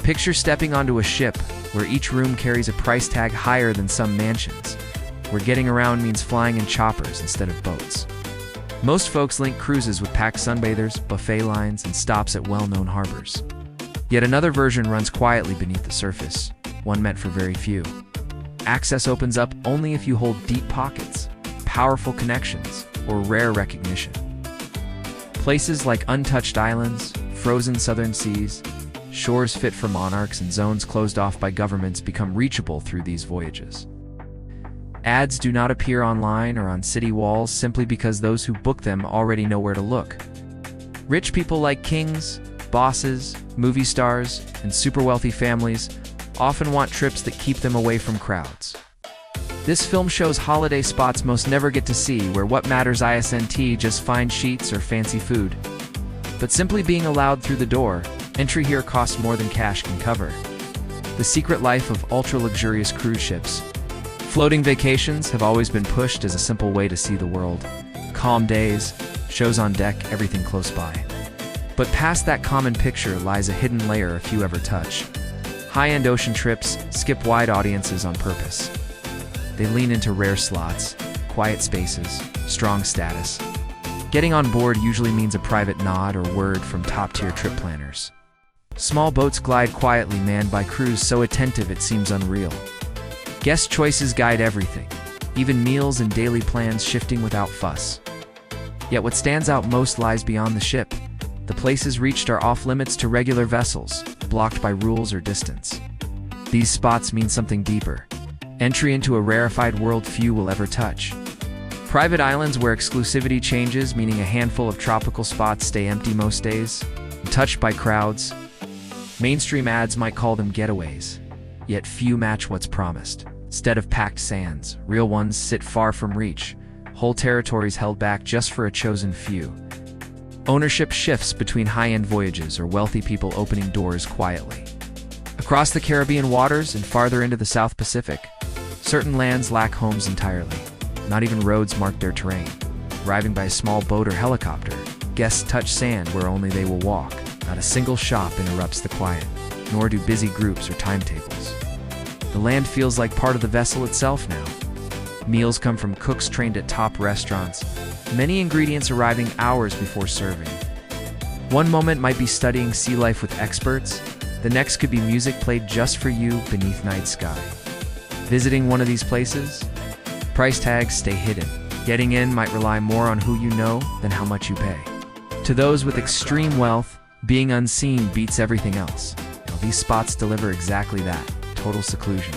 Picture stepping onto a ship where each room carries a price tag higher than some mansions, where getting around means flying in choppers instead of boats. Most folks link cruises with packed sunbathers, buffet lines, and stops at well-known harbors. Yet another version runs quietly beneath the surface, one meant for very few. Access opens up only if you hold deep pockets, powerful connections, or rare recognition. Places like untouched islands, frozen southern seas, shores fit for monarchs, and zones closed off by governments become reachable through these voyages. Ads do not appear online or on city walls simply because those who book them already know where to look. Rich people like kings, bosses, movie stars, and super wealthy families often want trips that keep them away from crowds. This film shows holiday spots most never get to see, where what matters isn't just fine sheets or fancy food. But simply being allowed through the door, entry here costs more than cash can cover. The secret life of ultra-luxurious cruise ships. Floating vacations have always been pushed as a simple way to see the world. Calm days, shows on deck, everything close by. But past that common picture lies a hidden layer few ever touch. High-end ocean trips skip wide audiences on purpose. They lean into rare slots, quiet spaces, strong status. Getting on board usually means a private nod or word from top-tier trip planners. Small boats glide quietly, manned by crews so attentive it seems unreal. Guest choices guide everything, even meals and daily plans shifting without fuss. Yet what stands out most lies beyond the ship. The places reached are off-limits to regular vessels, blocked by rules or distance. These spots mean something deeper. Entry into a rarefied world few will ever touch. Private islands where exclusivity changes, meaning a handful of tropical spots stay empty most days, untouched by crowds. Mainstream ads might call them getaways, yet few match what's promised. Instead of packed sands, real ones sit far from reach, whole territories held back just for a chosen few. Ownership shifts between high-end voyages or wealthy people opening doors quietly. Across the Caribbean waters and farther into the South Pacific, certain lands lack homes entirely. Not even roads mark their terrain. Arriving by a small boat or helicopter, guests touch sand where only they will walk. Not a single shop interrupts the quiet, nor do busy groups or timetables. The land feels like part of the vessel itself now. Meals come from cooks trained at top restaurants, many ingredients arriving hours before serving. One moment might be studying sea life with experts, the next could be music played just for you beneath night sky. Visiting one of these places? Price tags stay hidden. Getting in might rely more on who you know than how much you pay. To those with extreme wealth, being unseen beats everything else. Now, these spots deliver exactly that, total seclusion.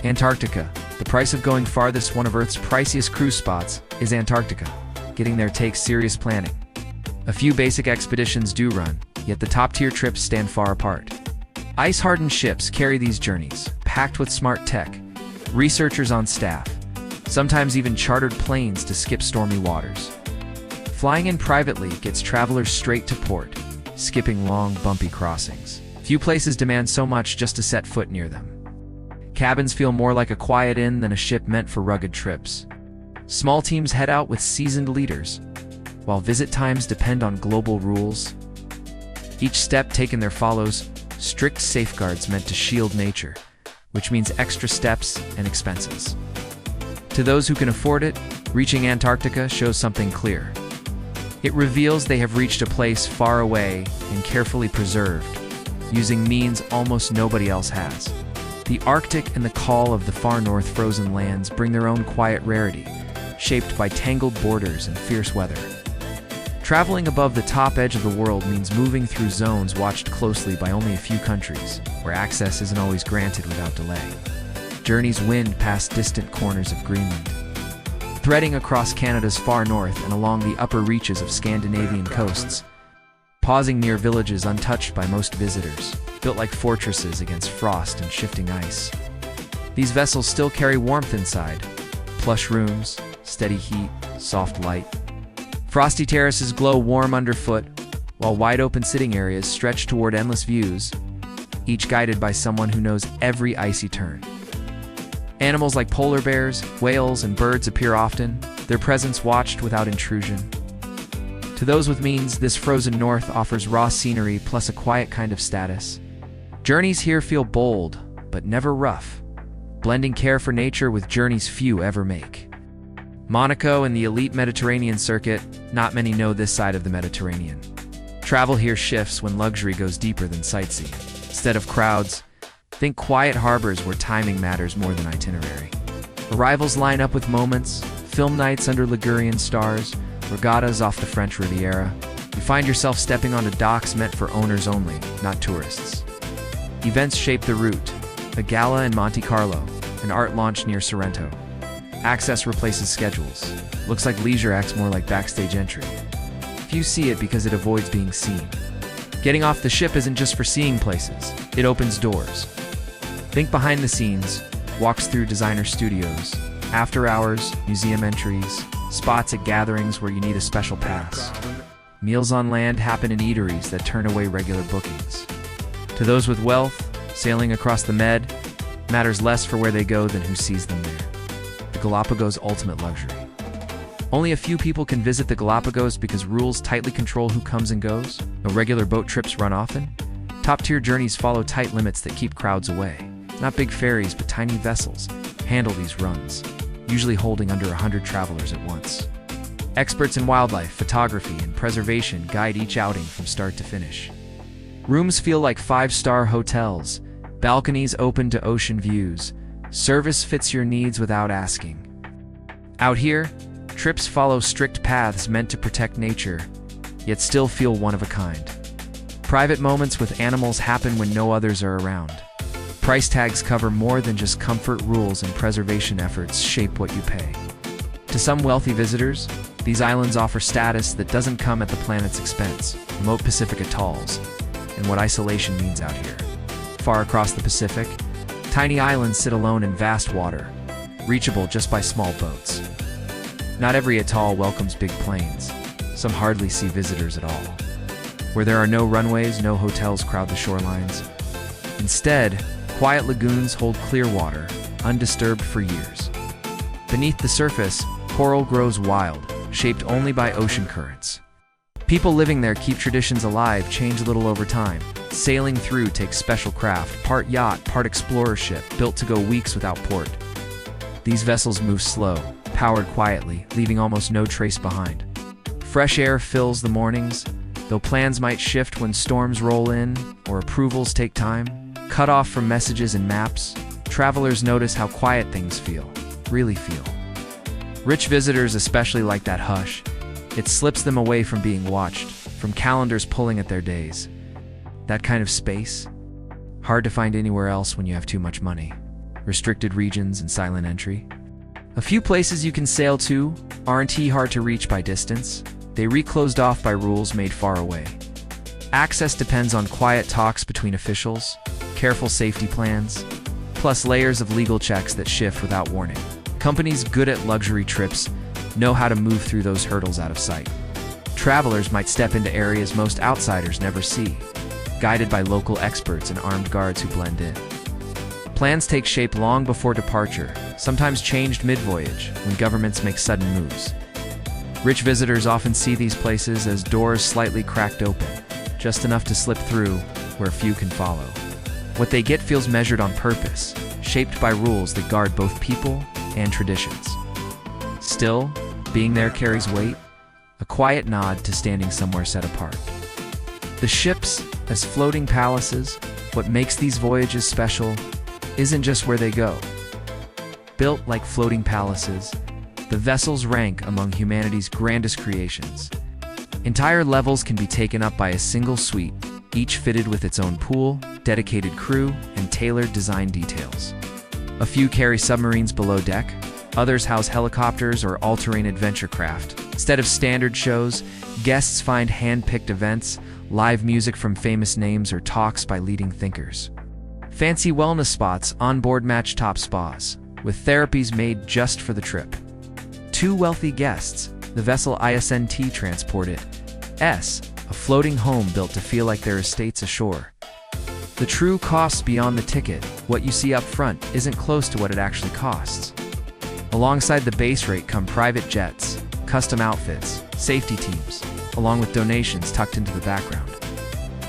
Antarctica. The price of going farthest. One of Earth's priciest cruise spots is Antarctica. Getting there takes serious planning. A few basic expeditions do run, yet the top-tier trips stand far apart. Ice-hardened ships carry these journeys, packed with smart tech, researchers on staff, sometimes even chartered planes to skip stormy waters. Flying in privately gets travelers straight to port, skipping long, bumpy crossings. Few places demand so much just to set foot near them. Cabins feel more like a quiet inn than a ship meant for rugged trips. Small teams head out with seasoned leaders, while visit times depend on global rules. Each step taken there follows strict safeguards meant to shield nature, which means extra steps and expenses. To those who can afford it, reaching Antarctica shows something clear. It reveals they have reached a place far away and carefully preserved, using means almost nobody else has. The Arctic and the call of the far north frozen lands bring their own quiet rarity, shaped by tangled borders and fierce weather. Traveling above the top edge of the world means moving through zones watched closely by only a few countries, where access isn't always granted without delay. Journeys wind past distant corners of Greenland, threading across Canada's far north and along the upper reaches of Scandinavian coasts, pausing near villages untouched by most visitors, built like fortresses against frost and shifting ice. These vessels still carry warmth inside, plush rooms, steady heat, soft light. Frosty terraces glow warm underfoot, while wide-open sitting areas stretch toward endless views, each guided by someone who knows every icy turn. Animals like polar bears, whales, and birds appear often, their presence watched without intrusion. To those with means, this frozen north offers raw scenery plus a quiet kind of status. Journeys here feel bold, but never rough, blending care for nature with journeys few ever make. Monaco and the elite Mediterranean circuit, not many know this side of the Mediterranean. Travel here shifts when luxury goes deeper than sightseeing. Instead of crowds, think quiet harbors where timing matters more than itinerary. Arrivals line up with moments, film nights under Ligurian stars, regattas off the French Riviera. You find yourself stepping onto docks meant for owners only, not tourists. Events shape the route: a gala in Monte Carlo, an art launch near Sorrento. Access replaces schedules. Looks like leisure acts more like backstage entry. Few see it because it avoids being seen. Getting off the ship isn't just for seeing places, it opens doors. Think behind the scenes, walks through designer studios, after hours, museum entries, spots at gatherings where you need a special pass. Meals on land happen in eateries that turn away regular bookings. To those with wealth, sailing across the Med matters less for where they go than who sees them there. The Galapagos' ultimate luxury. Only a few people can visit the Galapagos because rules tightly control who comes and goes. No regular boat trips run often. Top-tier journeys follow tight limits that keep crowds away. Not big ferries, but tiny vessels handle these runs, usually holding under 100 travelers at once. Experts in wildlife, photography, and preservation guide each outing from start to finish. Rooms feel like five-star hotels, balconies open to ocean views. Service fits your needs without asking. Out here, trips follow strict paths meant to protect nature, yet still feel one of a kind. Private moments with animals happen when no others are around. Price tags cover more than just comfort. Rules and preservation efforts shape what you pay. To some wealthy visitors, these islands offer status that doesn't come at the planet's expense. Remote Pacific atolls, and what isolation means out here. Far across the Pacific, tiny islands sit alone in vast water, reachable just by small boats. Not every atoll welcomes big planes. Some hardly see visitors at all. Where there are no runways, no hotels crowd the shorelines. Instead, quiet lagoons hold clear water, undisturbed for years. Beneath the surface, coral grows wild, shaped only by ocean currents. People living there keep traditions alive, change little over time. Sailing through takes special craft, part yacht, part explorer ship, built to go weeks without port. These vessels move slow, powered quietly, leaving almost no trace behind. Fresh air fills the mornings, though plans might shift when storms roll in or approvals take time. Cut off from messages and maps, travelers notice how quiet things feel, really feel. Rich visitors especially like that hush. It slips them away from being watched, from calendars pulling at their days. That kind of space? Hard to find anywhere else when you have too much money. Restricted regions and silent entry. A few places you can sail to aren't hard to reach by distance. They closed off by rules made far away. Access depends on quiet talks between officials, careful safety plans, plus layers of legal checks that shift without warning. Companies good at luxury trips know how to move through those hurdles out of sight. Travelers might step into areas most outsiders never see, guided by local experts and armed guards who blend in. Plans take shape long before departure, sometimes changed mid-voyage when governments make sudden moves. Rich visitors often see these places as doors slightly cracked open, just enough to slip through where few can follow. What they get feels measured on purpose, shaped by rules that guard both people and traditions. Still, being there carries weight, a quiet nod to standing somewhere set apart. The ships, as floating palaces, what makes these voyages special isn't just where they go. Built like floating palaces, the vessels rank among humanity's grandest creations. Entire levels can be taken up by a single suite, each fitted with its own pool, dedicated crew, and tailored design details. A few carry submarines below deck, others house helicopters or all-terrain adventure craft. Instead of standard shows, guests find hand-picked events, live music from famous names, or talks by leading thinkers. Fancy wellness spots onboard match top spas, with therapies made just for the trip. Two wealthy guests, the vessel ISNT transported S, a floating home built to feel like their estate's ashore. The true costs beyond the ticket, what you see up front, isn't close to what it actually costs. Alongside the base rate come private jets, custom outfits, safety teams, along with donations tucked into the background.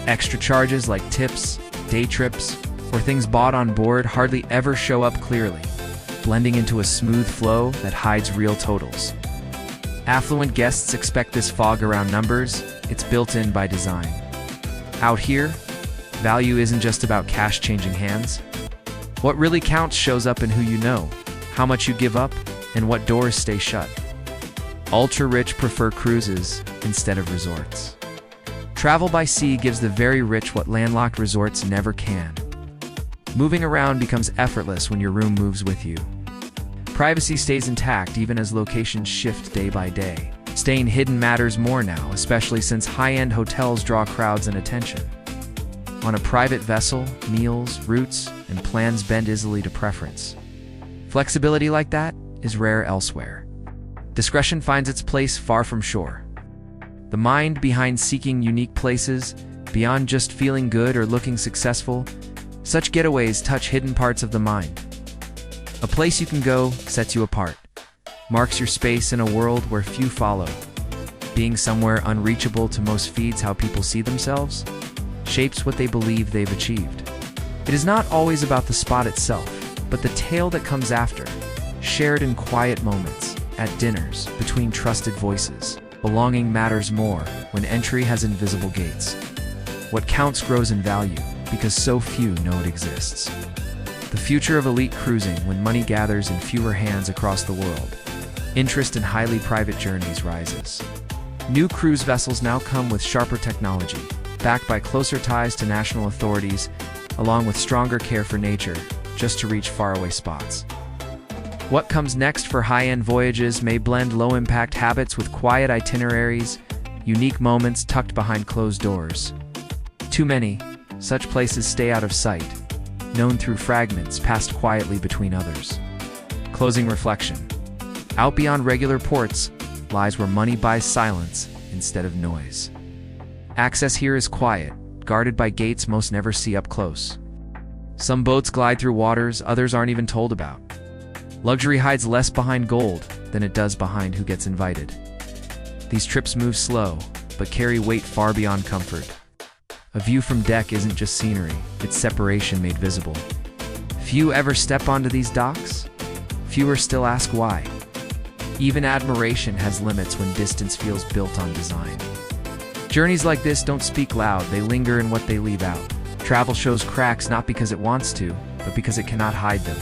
Extra charges like tips, day trips, or things bought on board hardly ever show up clearly, blending into a smooth flow that hides real totals. Affluent guests expect this fog around numbers. It's built in by design. Out here, value isn't just about cash changing hands. What really counts shows up in who you know, how much you give up, and what doors stay shut. Ultra-rich prefer cruises instead of resorts. Travel by sea gives the very rich what landlocked resorts never can. Moving around becomes effortless when your room moves with you. Privacy stays intact even as locations shift day by day. Staying hidden matters more now, especially since high-end hotels draw crowds and attention. On a private vessel, meals, routes, and plans bend easily to preference. Flexibility like that is rare elsewhere. Discretion finds its place far from shore. The mind behind seeking unique places, beyond just feeling good or looking successful, such getaways touch hidden parts of the mind. A place you can go sets you apart, marks your space in a world where few follow. Being somewhere unreachable to most feeds how people see themselves, shapes what they believe they've achieved. It is not always about the spot itself, but the tale that comes after, shared in quiet moments, at dinners, between trusted voices. Belonging matters more when entry has invisible gates. What counts grows in value because so few know it exists. The future of elite cruising when money gathers in fewer hands across the world. Interest in highly private journeys rises. New cruise vessels now come with sharper technology, backed by closer ties to national authorities, along with stronger care for nature, just to reach faraway spots. What comes next for high-end voyages may blend low-impact habits with quiet itineraries, unique moments tucked behind closed doors. Too many, such places stay out of sight, known through fragments passed quietly between others. Closing reflection. Out beyond regular ports lies where money buys silence instead of noise. Access here is quiet, guarded by gates most never see up close. Some boats glide through waters others aren't even told about. Luxury hides less behind gold than it does behind who gets invited. These trips move slow, but carry weight far beyond comfort. A view from deck isn't just scenery, it's separation made visible. Few ever step onto these docks. Fewer still ask why. Even admiration has limits when distance feels built on design. Journeys like this don't speak loud, they linger in what they leave out. Travel shows cracks not because it wants to, but because it cannot hide them.